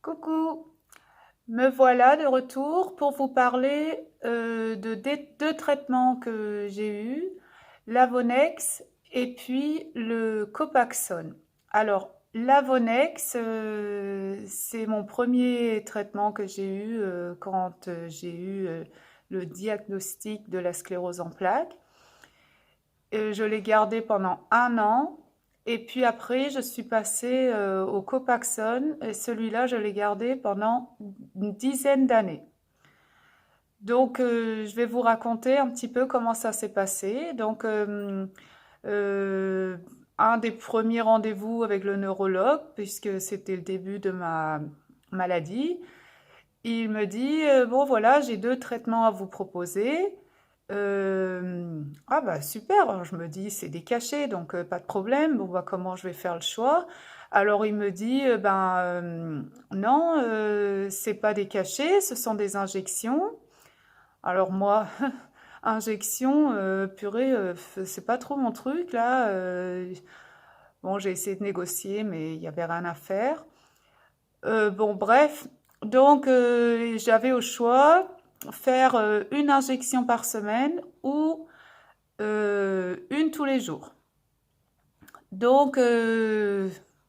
Coucou, me voilà de retour pour vous parler des deux traitements que j'ai eus, l'Avonex et puis le Copaxone. Alors, l'Avonex, c'est mon premier traitement que j'ai eu quand j'ai eu le diagnostic de la sclérose en plaques. Je l'ai gardé pendant un an. Et puis après, je suis passée au Copaxone. Et celui-là, je l'ai gardé pendant une dizaine d'années. Donc, je vais vous raconter un petit peu comment ça s'est passé. Donc, euh, un des premiers rendez-vous avec le neurologue, puisque c'était le début de ma maladie, il me dit, bon voilà, j'ai deux traitements à vous proposer. Ah bah super, alors je me dis c'est des cachets, donc pas de problème. Bon bah comment je vais faire le choix? Alors il me dit non, c'est pas des cachets, ce sont des injections. Alors moi, injection, purée, c'est pas trop mon truc là. Bon j'ai essayé de négocier, mais il y avait rien à faire. Bon, bref, donc j'avais au choix faire une injection par semaine ou une tous les jours. Donc,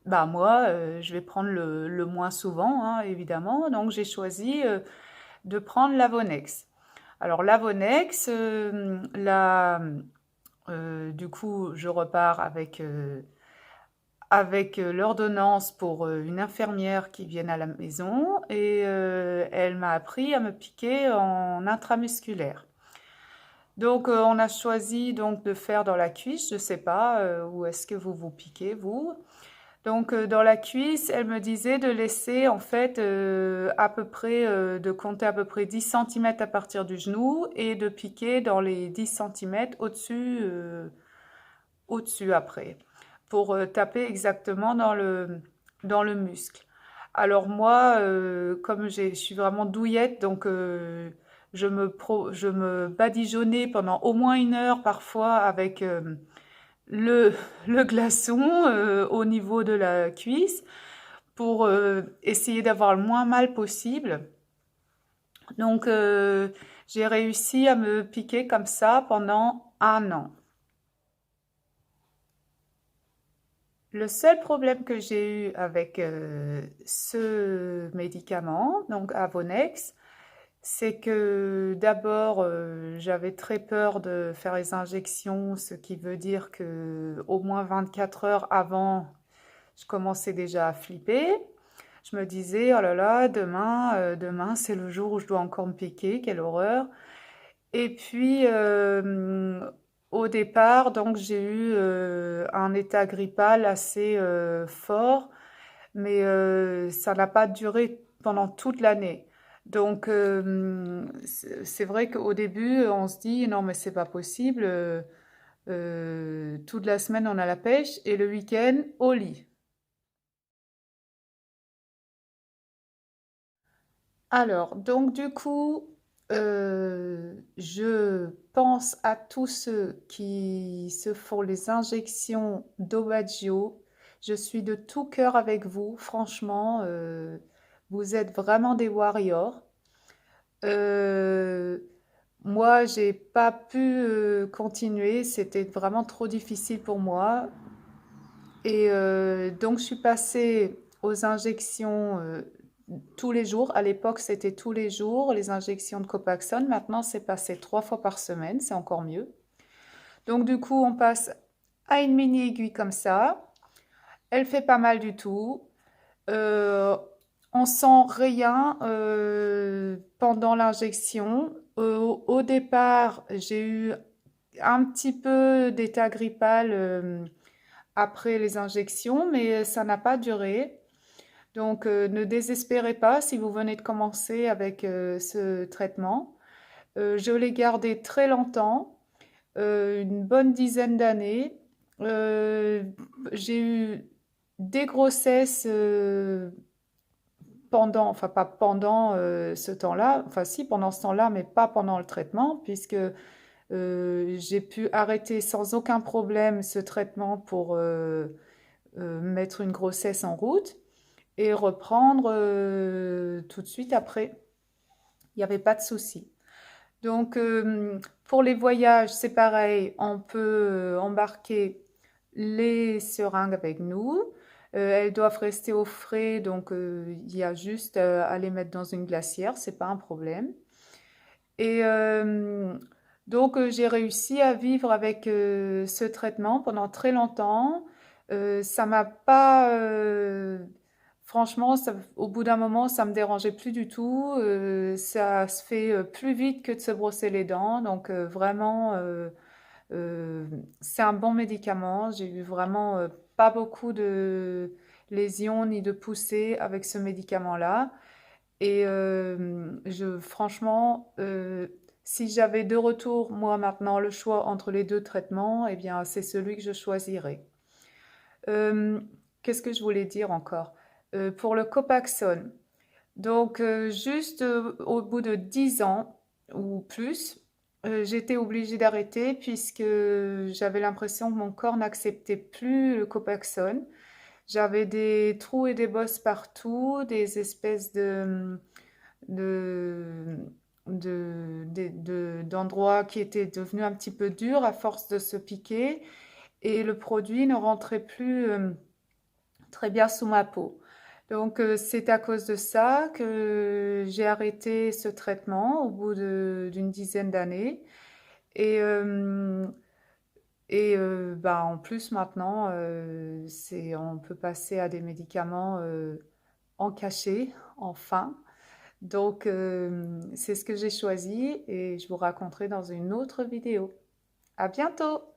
bah moi, je vais prendre le moins souvent, hein, évidemment. Donc, j'ai choisi de prendre l'Avonex. Alors, l'Avonex, du coup, je repars avec l'ordonnance pour une infirmière qui vienne à la maison et elle m'a appris à me piquer en intramusculaire. Donc on a choisi donc de faire dans la cuisse, je sais pas où est-ce que vous vous piquez vous. Donc dans la cuisse, elle me disait de laisser en fait à peu près de compter à peu près 10 centimètres à partir du genou et de piquer dans les 10 centimètres au-dessus après, pour taper exactement dans le muscle. Alors moi, comme je suis vraiment douillette, donc je me badigeonnais pendant au moins une heure parfois avec le, le glaçon au niveau de la cuisse pour essayer d'avoir le moins mal possible. Donc j'ai réussi à me piquer comme ça pendant un an. Le seul problème que j'ai eu avec ce médicament, donc Avonex, c'est que d'abord j'avais très peur de faire les injections, ce qui veut dire que au moins 24 heures avant, je commençais déjà à flipper. Je me disais, oh là là, demain c'est le jour où je dois encore me piquer, quelle horreur. Et puis, au départ, donc j'ai eu un état grippal assez fort, mais ça n'a pas duré pendant toute l'année. Donc, c'est vrai qu'au début, on se dit, non, mais c'est pas possible. Toute la semaine, on a la pêche et le week-end, au lit. Alors, donc du coup, je pense à tous ceux qui se font les injections d'Obagio. Je suis de tout cœur avec vous, franchement, vous êtes vraiment des warriors. Euh, Moi, j'ai pas pu continuer, c'était vraiment trop difficile pour moi. Et donc, je suis passée aux injections tous les jours. À l'époque, c'était tous les jours les injections de Copaxone. Maintenant, c'est passé 3 fois par semaine. C'est encore mieux. Donc, du coup, on passe à une mini aiguille comme ça. Elle fait pas mal du tout. Euh, on sent rien pendant l'injection. Au départ, j'ai eu un petit peu d'état grippal après les injections, mais ça n'a pas duré. Donc, ne désespérez pas si vous venez de commencer avec ce traitement. Je l'ai gardé très longtemps, une bonne dizaine d'années. Euh, j'ai eu des grossesses pendant, enfin pas pendant ce temps-là, enfin si pendant ce temps-là, mais pas pendant le traitement, puisque j'ai pu arrêter sans aucun problème ce traitement pour mettre une grossesse en route. et reprendre tout de suite après. Il n'y avait pas de souci. Donc, pour les voyages, c'est pareil, on peut embarquer les seringues avec nous. Elles doivent rester au frais, donc il y a juste à les mettre dans une glacière, c'est pas un problème. Et donc, j'ai réussi à vivre avec ce traitement pendant très longtemps. Ça m'a pas, franchement, au bout d'un moment, ça me dérangeait plus du tout. Ça se fait plus vite que de se brosser les dents. Donc, vraiment, c'est un bon médicament. J'ai eu vraiment pas beaucoup de lésions ni de poussées avec ce médicament-là. Et franchement, si j'avais de retour, moi maintenant, le choix entre les deux traitements, eh bien, c'est celui que je choisirais. Euh, Qu'est-ce que je voulais dire encore? Pour le Copaxone, donc juste au bout de 10 ans ou plus, j'étais obligée d'arrêter puisque j'avais l'impression que mon corps n'acceptait plus le Copaxone. J'avais des trous et des bosses partout, des espèces de, d'endroits qui étaient devenus un petit peu durs à force de se piquer et le produit ne rentrait plus très bien sous ma peau. Donc c'est à cause de ça que j'ai arrêté ce traitement au bout d'une dizaine d'années. Et, bah, en plus maintenant, on peut passer à des médicaments en cachet, enfin. Donc, c'est ce que j'ai choisi et je vous raconterai dans une autre vidéo. À bientôt!